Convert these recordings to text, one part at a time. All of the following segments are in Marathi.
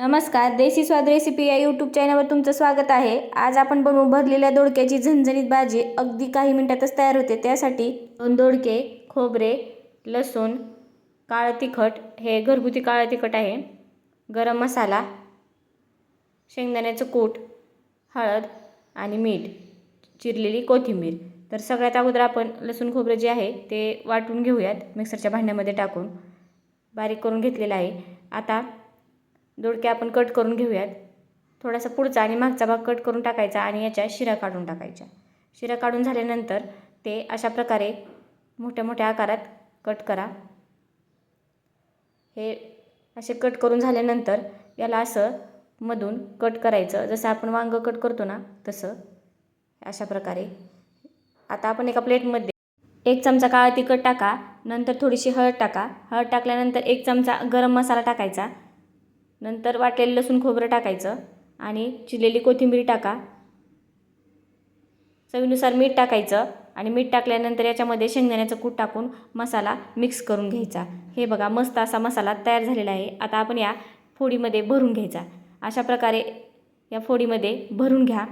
नमस्कार, देसी स्वाद रेसिपी या यूट्यूब चॅनलवर तुमचं स्वागत आहे। आज आपण बनवू भरलेल्या दोडक्याची झणझणीत भाजी। अगदी काही मिनिटातच तयार होते। त्यासाठी 2 दोडके, खोबरे, लसूण, काळं तिखट, हे घरगुती काळं तिखट आहे, गरम मसाला, शेंगदाण्याचं कूट, हळद आणि मीठ, चिरलेली कोथिंबीर। तर सगळ्यात अगोदर आपण लसूण खोबरे जे आहे ते वाटून घेऊयात, मिक्सरच्या भांड्यामध्ये टाकून बारीक करून घेतलेलं आहे। आता दोडके आपण कट करून घेऊयात। थोडासा पुढचा आणि मागचा भाग कट करून टाकायचा आणि याच्या शिरा काढून टाकायच्या। शिरा काढून झाल्यानंतर ते अशा प्रकारे मोठ्या मोठ्या आकारात कट करा। हे असे कट करून झाल्यानंतर याला असं मधून कट करायचं, जसं आपण वांग कट करतो ना तसं, अशा प्रकारे। आता आपण एका प्लेटमध्ये 1 चमचा काळा तिखट टाका, नंतर थोडीशी हळद टाका। हळद टाकल्यानंतर 1 चमचा गरम मसाला टाकायचा, नंतर वाटलेलं लसूण खोबरं टाकायचं आणि चिरलेली कोथिंबीर टाका। चवीनुसार मीठ टाकायचं आणि मीठ टाकल्यानंतर याच्यामध्ये शेंगदाण्याचं कूट टाकून मसाला मिक्स करून घ्यायचा। हे बघा, मस्त असा मसाला तयार झालेला आहे। आता आपण या फोडीमध्ये भरून घ्यायचा। अशा प्रकारे या फोडीमध्ये भरून घ्या।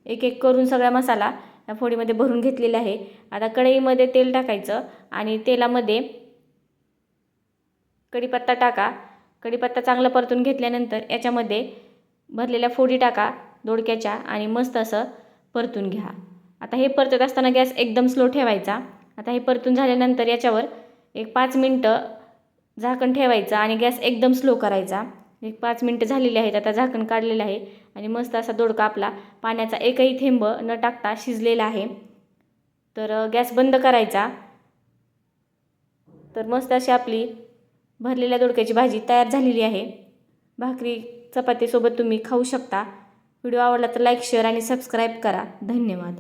एक एक करून सगळा मसाला या फोडीमध्ये भरून घेतलेला आहे। आता कढईमध्ये तेल टाकायचं आणि तेलामध्ये कढीपत्ता टाका। कढीपत्ता चांगला परतून घेतल्यानंतर याच्यामध्ये भरलेल्या फोडी टाका दोडक्याच्या आणि मस्त असं परतून घ्या। आता हे परतत असताना गॅस एकदम स्लो ठेवायचा। आता हे परतून झाल्यानंतर याच्यावर एक 5 मिनिटं झाकण ठेवायचं आणि गॅस एकदम स्लो करायचा। एक 5 मिनिटं झालेली आहेत। आता झाकण काढलेलं आहे आणि मस्त असा दोडका आपला पाण्याचा एकही थेंब न टाकता शिजलेला आहे। तर गॅस बंद करायचा। तर मस्त अशी आपली भरलेल्या दोडक्याची भाजी तयार झालेली आहे। भाकरी चपातीसोबत तुम्ही खाऊ शकता। व्हिडिओ आवडला तर लाईक, शेअर आणि सबस्क्राईब करा। धन्यवाद।